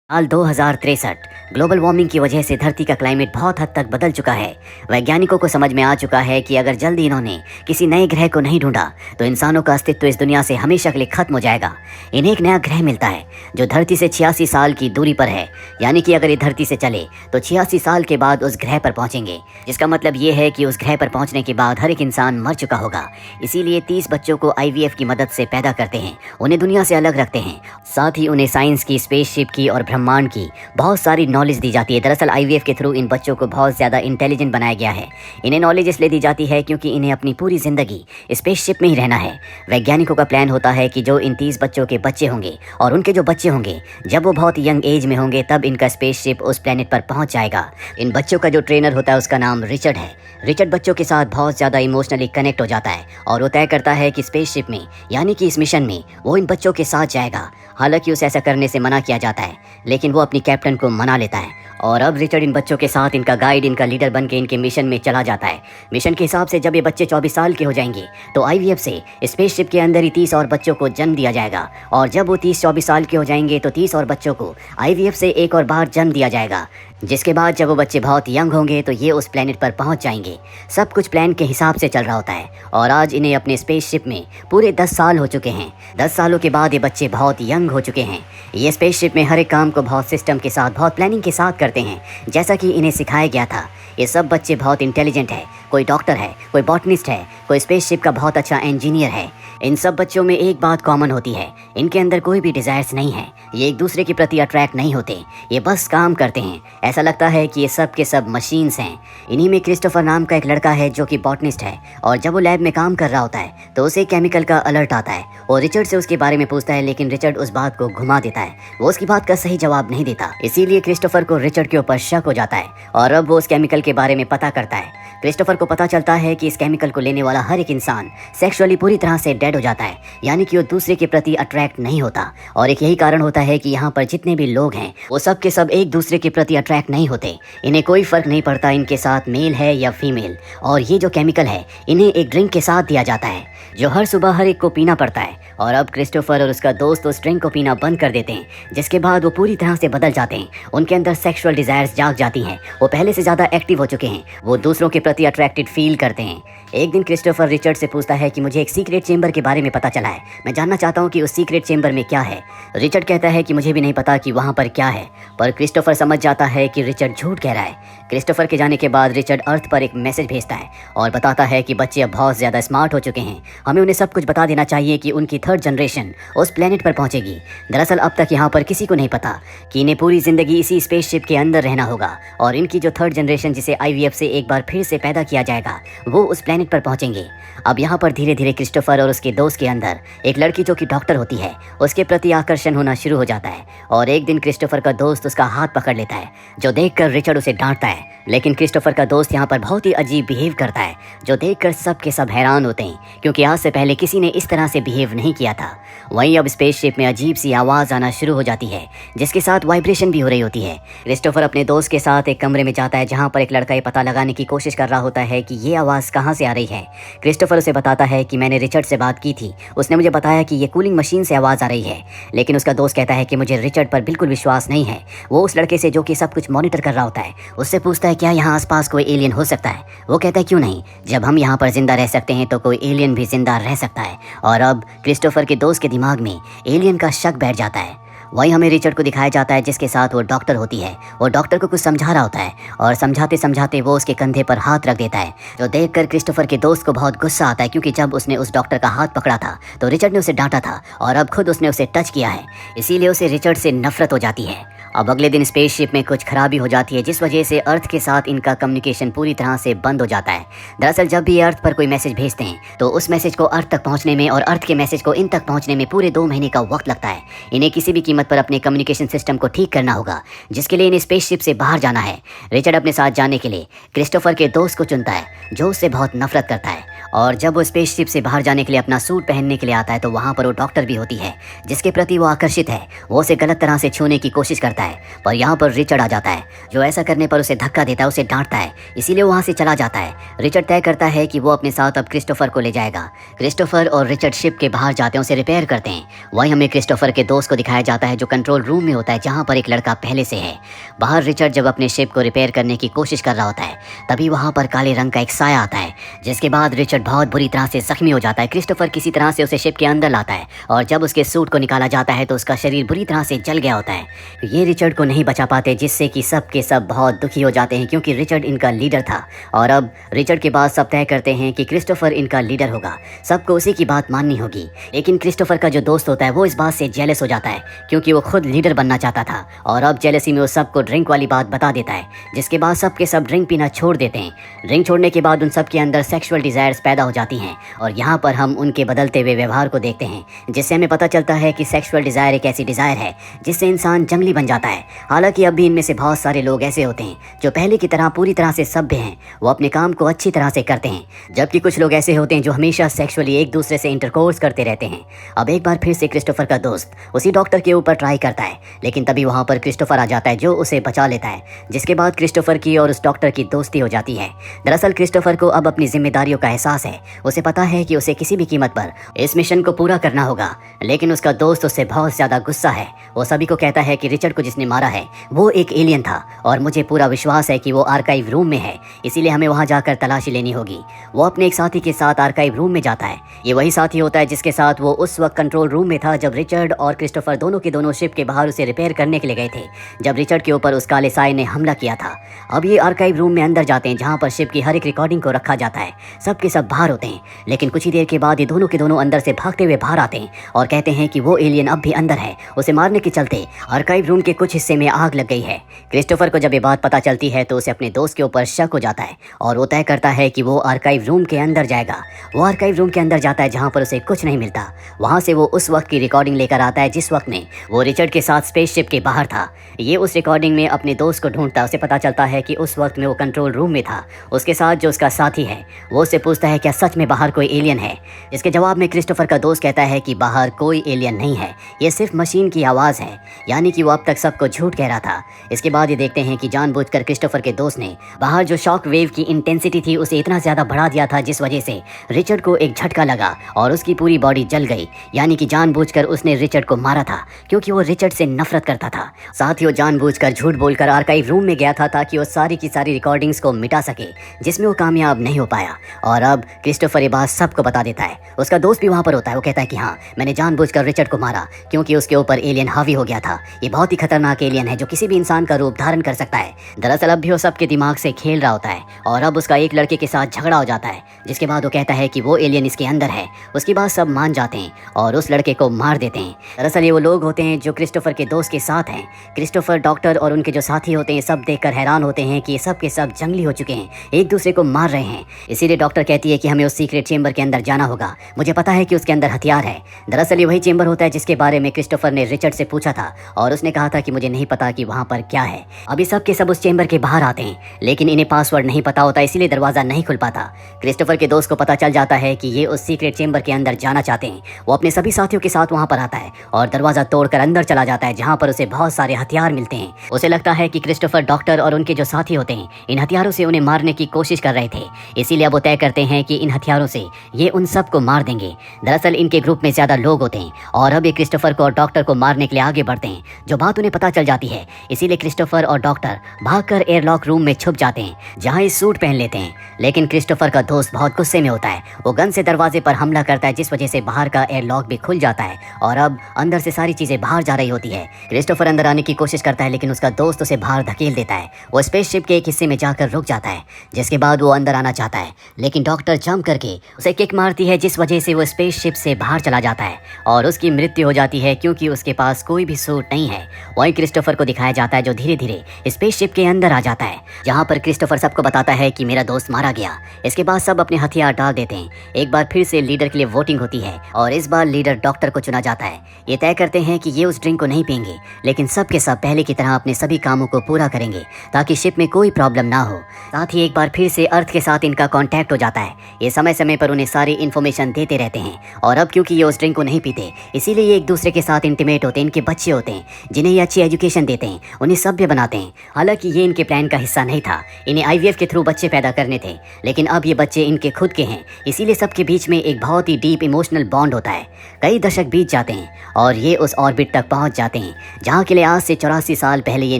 साल 2063 global warming की वजह से धरती का क्लाइमेट बहुत हद तक बदल चुका है। वैज्ञानिकों को समझ में आ चुका है कि अगर जल्दी इन्होंने किसी नए ग्रह को नहीं ढूंढा तो इंसानों का अस्तित्व इस दुनिया से हमेशा के लिए खत्म हो जाएगा। इन्हें एक नया ग्रह मिलता है जो धरती से 86 साल की दूरी पर है, यानी कि अगर ये धरती से चले तो 86 साल के बाद उस ग्रह पर पहुंचेंगे, जिसका मतलब ये है कि उस ग्रह पर पहुंचने के बाद हर एक इंसान मर चुका होगा। इसीलिए 30 बच्चों को IVF की मदद से पैदा करते हैं, उन्हें दुनिया से अलग रखते हैं, साथ ही उन्हें साइंस की, स्पेसशिप की और ब्रह्मांड की बहुत सारी नॉलेज दी जाती है। दरअसल IVF के थ्रू इन बच्चों को बहुत ज़्यादा इंटेलिजेंट बनाया गया है। इन्हें नॉलेज इसलिए दी जाती है क्योंकि इन्हें अपनी पूरी ज़िंदगी स्पेसशिप में ही रहना है। वैज्ञानिकों का प्लान होता है कि जो इन 30 बच्चों के बच्चे होंगे और उनके जो बच्चे होंगे जब वो बहुत यंग एज में होंगे तब इनका स्पेसशिप उस प्लेनेट पर पहुंच जाएगा। इन बच्चों का जो ट्रेनर होता है उसका नाम रिचर्ड है। रिचर्ड बच्चों के साथ बहुत ज़्यादा इमोशनली कनेक्ट हो जाता है और वो तय करता है कि स्पेसशिप में, यानी कि इस मिशन में, वो इन बच्चों के साथ जाएगा। हालांकि उसे ऐसा करने से मना किया जाता है, लेकिन वो अपनी कैप्टन को मना लेता है और अब रिचर्ड इन बच्चों के साथ इनका गाइड, इनका लीडर बन के इनके मिशन में चला जाता है। मिशन के हिसाब से जब ये बच्चे 24 साल के हो जाएंगे तो IVF से स्पेसशिप के अंदर ही 30 और बच्चों को जन्म दिया जाएगा, और जब वो 30-24 साल के हो जाएंगे तो 30 और बच्चों को IVF से एक और बार जन्म दिया जाएगा, जिसके बाद जब वो बच्चे बहुत यंग होंगे तो ये उस प्लेनेट पर पहुंच जाएंगे। सब कुछ प्लान के हिसाब से चल रहा होता है और आज इन्हें अपने स्पेसशिप में पूरे 10 साल हो चुके हैं। 10 सालों के बाद ये बच्चे बहुत यंग हो चुके हैं। ये स्पेसशिप में हर एक काम को बहुत सिस्टम के साथ, बहुत प्लानिंग के साथ करते हैं, जैसा कि इन्हें सिखाया गया था। ये सब बच्चे बहुत इंटेलिजेंट है, कोई डॉक्टर है, कोई बॉटनिस्ट है, कोई स्पेसशिप का बहुत अच्छा इंजीनियर है। इन सब बच्चों में एक बात कॉमन होती है, इनके अंदर कोई भी डिज़ायर्स नहीं है। ये एक दूसरे के प्रति अट्रैक्ट नहीं होते, ये बस काम करते हैं। ऐसा लगता है कि ये सब के सब मशीन्स हैं। इन्हीं में क्रिस्टोफर नाम का एक लड़का है जो कि बॉटनिस्ट है, और जब वो लैब में काम कर रहा होता है तो उसे केमिकल का अलर्ट आता है और रिचर्ड से उसके बारे में पूछता है, लेकिन रिचर्ड उस बात को घुमा देता है, वो उसकी बात का सही जवाब नहीं देता। इसीलिए क्रिस्टोफर को रिचर्ड के ऊपर शक हो जाता है और अब वो उस केमिकल के बारे में पता करता है। क्रिस्टोफर को पता चलता है कि इस केमिकल को लेने वाला हर एक इंसान सेक्सुअली पूरी तरह से डेड हो जाता है, यानी कि वो दूसरे के प्रति अट्रैक्ट नहीं होता। और एक यही कारण होता है कि यहाँ पर जितने भी लोग हैं वो सब के सब एक दूसरे के प्रति अट्रैक्ट नहीं होते। इन्हें कोई फर्क नहीं पड़ता इनके साथ मेल है या फीमेल। और ये जो केमिकल है इन्हें एक ड्रिंक के साथ दिया जाता है जो हर सुबह हर एक को पीना पड़ता है। और अब क्रिस्टोफर और उसका दोस्त उस ड्रिंक को पीना बंद कर देते हैं, जिसके बाद वो पूरी तरह से बदल जाते हैं। उनके अंदर सेक्सुअल डिजायर्स जाग जाती हैं, वो पहले से ज़्यादा एक्टिव हो चुके हैं, वो दूसरों के प्रति अट्रैक्टेड फील करते हैं। एक दिन क्रिस्टोफर रिचर्ड से पूछता है कि मुझे एक सीक्रेट चेंबर के बारे में पता चला है, मैं जानना चाहता हूँ कि उस सीक्रेट चेंबर में क्या है। रिचर्ड कहता है कि मुझे भी नहीं पता कि वहाँ पर क्या है, पर क्रिस्टोफर समझ जाता है कि रिचर्ड झूठ कह रहा है। क्रिस्टोफर के जाने के बाद रिचर्ड अर्थ पर एक मैसेज भेजता है और बताता है कि बच्चे अब बहुत ज़्यादा स्मार्ट हो चुके हैं, हमें उन्हें सब कुछ बता देना चाहिए कि उनकी 3rd जनरेशन उस प्लेनेट पर पहुंचेगी। दरअसल अब तक यहाँ पर किसी को नहीं पता कि इन्हें पूरी ज़िंदगी इसी स्पेसशिप के अंदर रहना होगा, और इनकी जो 3rd जनरेशन जिसे IVF से एक बार फिर से पैदा किया जाएगा वो उस प्लेनेट पर पहुंचेंगे। अब यहाँ पर धीरे धीरे क्रिस्टोफर और उसके दोस्त के अंदर एक लड़की जो कि डॉक्टर होती है उसके प्रति आकर्षण होना शुरू हो जाता है, और एक दिन क्रिस्टोफर का दोस्त उसका हाथ पकड़ लेता है, जो देखकर रिचर्ड उसे डांटता है। लेकिन क्रिस्टोफर का दोस्त यहाँ पर बहुत ही अजीब बिहेव करता है, जो देखकर सब के सब हैरान होते हैं, क्योंकि आज से पहले किसी ने इस तरह से बिहेव नहीं किया था। वहीं अब स्पेसशिप में अजीब सी आवाज़ आना शुरू हो जाती है, जिसके साथ वाइब्रेशन भी हो रही होती है। क्रिस्टोफर अपने दोस्त के साथ एक कमरे में जाता है जहाँ पर एक लड़का ये पता लगाने की कोशिश कर रहा होता है कि ये आवाज़ कहाँ से आ रही है। क्रिस्टोफर उसे बताता है कि मैंने रिचर्ड से बात की थी, उसने मुझे बताया कि ये कूलिंग मशीन से आवाज़ आ रही है। लेकिन उसका दोस्त कहता है कि मुझे रिचर्ड पर बिल्कुल विश्वास नहीं है। वो उस लड़के से जो कि सब कुछ मॉनिटर कर रहा होता है उससे पूछता है क्या यहाँ आसपास कोई एलियन हो सकता है। वो कहता है क्यों नहीं, जब हम यहाँ पर जिंदा रह सकते हैं तो कोई एलियन भी जिंदा रह सकता है। और अब क्रिस्टोफर के दोस्त के दिमाग में एलियन का शक बैठ जाता है। वहीं हमें रिचर्ड को दिखाया जाता है जिसके साथ वो डॉक्टर होती है। वो डॉक्टर को कुछ समझा रहा होता है और समझाते समझाते वो उसके कंधे पर हाथ रख देता है, जो देखकर क्रिस्टोफर के दोस्त को बहुत गुस्सा आता है, क्योंकि जब उसने उस डॉक्टर का हाथ पकड़ा था तो रिचर्ड ने उसे डांटा था और अब खुद उसने उसे टच किया है, इसीलिए उसे रिचर्ड से नफरत हो जाती है। अब अगले दिन स्पेसशिप में कुछ खराबी हो जाती है, जिस वजह से अर्थ के साथ इनका कम्युनिकेशन पूरी तरह से बंद हो जाता है। दरअसल जब भी ये अर्थ पर कोई मैसेज भेजते हैं तो उस मैसेज को अर्थ तक पहुंचने में और अर्थ के मैसेज को इन तक पहुंचने में पूरे 2 महीने का वक्त लगता है। इन्हें किसी भी कीमत पर अपने कम्युनिकेशन सिस्टम को ठीक करना होगा, जिसके लिए इन्हें स्पेसशिप से बाहर जाना है। रिचर्ड अपने साथ जाने के लिए क्रिस्टोफर के दोस्त को चुनता है, जो उससे बहुत नफरत करता है। और जब वो स्पेसशिप से बाहर जाने के लिए अपना सूट पहनने के लिए आता है तो वहाँ पर वो डॉक्टर भी होती है, जिसके प्रति वो आकर्षित है। वो उसे गलत तरह से छूने की कोशिश करता है। करता है, पर यहाँ पर रिचर्ड आ जाता है जो ऐसा करने पर उसे धक्का देता है, उसे डांटता है, इसीलिए वहाँ से चला जाता है। रिचर्ड तय करता है कि वो अपने साथ अब क्रिस्टोफर को ले जाएगा। क्रिस्टोफर और रिचर्ड शिप के बाहर जाते हैं, उसे रिपेयर करते हैं। वहीं हमें क्रिस्टोफर के दोस्त को दिखाया जाता है जो कंट्रोल रूम में होता है, जहाँ पर एक लड़का पहले से है। बाहर रिचर्ड जब अपने शिप को रिपेयर करने की कोशिश कर रहा होता है, तभी वहाँ पर काले रंग का एक साया आता है, जिसके बाद रिचर्ड बहुत बुरी तरह से जख्मी हो जाता है। क्रिस्टोफर किसी तरह से उसे शिप के अंदर लाता है और जब उसके सूट को निकाला जाता है तो उसका शरीर बुरी तरह से जल गया होता है। ये रिचर्ड को नहीं बचा पाते, जिससे कि सब के सब बहुत दुखी हो जाते हैं, क्योंकि रिचर्ड इनका लीडर था। और अब रिचर्ड के बाद सब तय करते हैं कि क्रिस्टोफर इनका लीडर होगा, सबको उसी की बात माननी होगी। लेकिन क्रिस्टोफर का जो दोस्त होता है वो इस बात से जेलस हो जाता है, क्योंकि वो खुद लीडर बनना चाहता था। और अब जेलसी में वो सबको ड्रिंक वाली बात बता देता है, जिसके बाद सब के सब ड्रिंक पीना छोड़ देते हैं। ड्रिंक छोड़ने के बाद उन सब के अंदर सेक्सुअल डिजायर्स पैदा हो जाती हैं और यहाँ पर हम उनके बदलते हुए व्यवहार को देखते हैं, जिससे हमें पता चलता है कि सेक्सुअल डिजायर एक ऐसी डिजायर है जिससे इंसान जंगली बन जाता है। हालांकि अब भी इनमें से बहुत सारे लोग ऐसे होते हैं जो पहले की तरह पूरी तरह से सभ्य हैं, वो अपने काम को अच्छी तरह से करते हैं, जबकि कुछ लोग ऐसे होते हैं जो हमेशा सेक्सुअली एक दूसरे से इंटरकोर्स करते रहते हैं। अब एक बार फिर से क्रिस्टोफर का दोस्त उसी डॉक्टर के ऊपर ट्राई करता है, लेकिन तभी वहाँ पर क्रिस्टोफर आ जाता है जो उसे बचा लेता है, जिसके बाद क्रिस्टोफर की और उस डॉक्टर की दोस्ती हो जाती है। दरअसल क्रिस्टोफर को अब अपनी जिम्मेदारियों का एहसास है, उसे पता है कि उसे किसी भी कीमत पर इस मिशन को पूरा करना होगा। लेकिन उसका दोस्त उससे बहुत ज्यादा गुस्सा है। वो सभी को कहता है कि रिचर्ड को जिसने मारा है वो एक एलियन था और मुझे पूरा विश्वास है कि वो आर्काइव रूम में है, इसीलिए हमें वहां जाकर तलाशी लेनी होगी। वो अपने एक साथी के साथ आर्काइव रूम में जाता है। ये वही साथी होता है जिसके साथ वो उस वक्त कंट्रोल रूम में था जब रिचर्ड और क्रिस्टोफर दोनों के दोनों शिप के बाहर उसे रिपेयर करने के लिए गए थे, जब रिचर्ड के ऊपर उस काले साए ने हमला किया था। अब ये आर्काइव रूम में अंदर जाते हैं जहाँ पर शिप की हर एक रिकॉर्डिंग को रखा जाता है। सब के सब बाहर होते हैं, लेकिन कुछ ही देर के बाद ये दोनों के दोनों अंदर से भागते हुए बाहर आते हैं और कहते हैं कि वो एलियन अब भी अंदर है। उसे मारने के चलते आर्काइव रूम के कुछ हिस्से में आग लग गई है। क्रिस्टोफर को जब ये बात पता चलती है तो उसे अपने दोस्त के ऊपर शक हो जाता है और वो तय करता है कि वो आर्काइव रूम के अंदर जाएगा। वो आर्काइव रूम के अंदर जाता है जहाँ पर उसे कुछ नहीं मिलता। वहाँ से वो उस वक्त की रिकॉर्डिंग लेकर आता है जिस वक्त में वो रिचर्ड के साथ स्पेसशिप के बाहर था। ये उस रिकॉर्डिंग में अपने दोस्त को ढूंढता है। उसे पता चलता है कि उस वक्त में वो कंट्रोल रूम में था। उसके साथ जो उसका साथी है वो उससे पूछता है क्या सच में बाहर कोई एलियन है। इसके जवाब में क्रिस्टोफर का दोस्त कहता है कि बाहर कोई एलियन नहीं है, ये सिर्फ मशीन की आवाज़ है, यानी कि वो अब तक सबको झूठ कह रहा था। इसके बाद ये देखते हैं कि जानबूझकर क्रिस्टोफर के दोस्त ने बाहर जो शॉक वेव की इंटेंसिटी थी उसे इतना ज़्यादा बढ़ा दिया था जिस वजह से रिचर्ड को एक झटका लगा और उसकी पूरी बॉडी जल गई। यानी कि जानबूझकर उसने रिचर्ड को मारा था क्योंकि वो रिचर्ड से नफरत करता था। साथ ही वो जानबूझकर झूठ बोलकर आर्काइव रूम में गया था ताकि वो सारी की सारी रिकॉर्डिंग्स को मिटा सके, जिसमें वो कामयाब नहीं हो पाया। और अब क्रिस्टोफर ये बात सबको बता देता है। उसका दोस्त भी वहाँ पर होता है। वो कहता है कि हाँ, मैंने जानबूझकर रिचर्ड को मारा क्योंकि उसके ऊपर एलियन हावी हो गया था। ये बहुत ही खतरनाक एलियन है जो किसी भी इंसान का रूप धारण कर सकता है। दरअसल अब भी वो सबके दिमाग से खेल रहा होता है और अब उसका एक लड़के के साथ झगड़ा हो जाता है, जिसके बाद वो कहता है कि वो एलियन इसके अंदर है। उसके बाद सब मान जाते हैं और उस लड़के को मार देते हैं। दरअसल ये वो लोग होते हैं जो क्रिस्टोफर के दोस्त के साथ हैं। क्रिस्टोफर, डॉक्टर और उनके जो साथी होते हैं सब देखकर हैरान होते हैं कि ये सब के सब जंगली हो चुके हैं, एक दूसरे को मार रहे हैं। इसीलिए डॉक्टर कहती है कि हमें उस सीक्रेट चेंबर के अंदर जाना होगा, मुझे पता है कि उसके अंदर हथियार है। दरअसल ये वही चेंबर होता है जिसके बारे में क्रिस्टोफर ने रिचर्ड से पूछा था और उसने कहा था कि मुझे नहीं पता कि वहाँ पर क्या है। अभी सब के सब उस चेंबर के बाहर आते हैं, लेकिन इन्हें पासवर्ड नहीं पता होता, इसीलिए दरवाजा नहीं खुल पाता। क्रिस्टोफर के दोस्त को पता चल जाता है कि ये उस सीक्रेट चेंबर के अंदर जाना चाहते हैं। वो अपने सभी साथियों के साथ वहाँ पर आता है और दरवाजा तोड़कर अंदर चला जाता है, जहाँ पर उसे बहुत सारे हथियार मिलते हैं। उसे लगता है कि क्रिस्टोफर, डॉक्टर और उनके जो साथी होते हैं इन हथियारों से उन्हें मारने की कोशिश कर रहे थे, इसीलिए अब वो तय करते हैं कि इन हथियारों से ये उन सबको मार देंगे। दरअसल इनके ग्रुप में ज्यादा लोग होते हैं और अब ये क्रिस्टोफर को और डॉक्टर को मारने के लिए आगे बढ़ते हैं। जो बात उन्हें पता चल जाती है, इसीलिए क्रिस्टोफर और डॉक्टर भागकर एयरलॉक रूम में छुप जाते हैं, जहां ये सूट पहन लेते हैं। लेकिन क्रिस्टोफर का दोस्त बहुत गुस्से में होता है। वो गन से दरवाजे पर हमला करता है, जिस वजह से बाहर का एयरलॉक भी खुल जाता है और अब अंदर से सारी चीजें बाहर जा रही होती है। क्रिस्टोफर अंदर आने की कोशिश करता है, लेकिन उसका दोस्त उसे बाहर धकेल देता है। वो स्पेसशिप के एक हिस्से में जाकर रुक जाता है, जिसके बाद वो अंदर आना चाहता है, लेकिन डॉक्टर जंप करके उसे किक मारती है, जिस वजह से वो स्पेसशिप से बाहर चला जाता है और उसकी मृत्यु हो जाती है क्योंकि उसके पास कोई भी सूट नहीं है। वहीं क्रिस्टोफर को दिखाया जाता है जो धीरे धीरे स्पेसशिप के अंदर आ जाता है, जहां पर क्रिस्टोफर सबको बताता है कि मेरा दोस्त मारा गया। इसके बाद सब अपने हथियार डाल देते हैं। एक बार फिर से लीडर के लिए वोटिंग होती है और इस बार लीडर डॉक्टर को चुना जाता है। ये तय करते हैं कि ये उस ड्रिंक को नहीं पिएंगे, लेकिन सब के सब पहले की तरह अपने सभी कामों को पूरा करेंगे ताकि शिप में कोई प्रॉब्लम ना हो। साथ ही एक बार फिर से अर्थ के साथ इनका कांटेक्ट हो जाता है। ये समय समय पर उन्हें सारी इन्फॉर्मेशन देते रहते हैं, और अब क्योंकि ये उस ड्रिंक को नहीं पीते, इसीलिए ये एक दूसरे के साथ इंटीमेट होते हैं। इनके बच्चे होते हैं जिन्हें ये अच्छी एजुकेशन देते हैं, उन्हें सभ्य बनाते हैं। हालांकि ये इनके प्लान का हिस्सा नहीं था, इन्हें आईवीएफ के थ्रू बच्चे पैदा करने थे, लेकिन अब ये बच्चे इनके खुद के हैं, इसीलिए सबके बीच में एक बहुत ही डीप इमोशनल बॉन्ड होता है। कई दशक बीत जाते हैं और ये उस ऑर्बिट तक पहुंच जाते हैं जहां के लिए आज से 84 साल पहले ये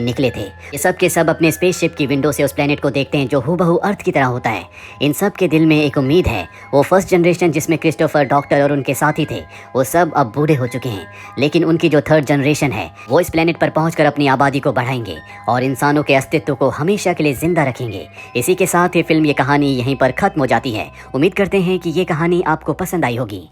निकले थे। ये सब के सब अपने स्पेसशिप की विंडो से उस प्लेनेट को देखते हैं जो हूबहू अर्थ की तरह होता है। इन सब के दिल में एक उम्मीद है। वो फर्स्ट जनरेशन जिसमें क्रिस्टोफर, डॉक्टर और उनके साथी थे, वो सब अब बूढ़े हो चुके हैं, लेकिन उनकी जो थर्ड जनरेशन है वो इस प्लेनेट पर पहुंचकर अपनी आबादी को बढ़ाएंगे और इंसानों के अस्तित्व को हमेशा के लिए जिंदा रखेंगे। इसी के साथ ये फिल्म, ये कहानी यहीं पर खत्म हो जाती है। उम्मीद करते हैं कि ये कहानी आपको पसंद आई होगी।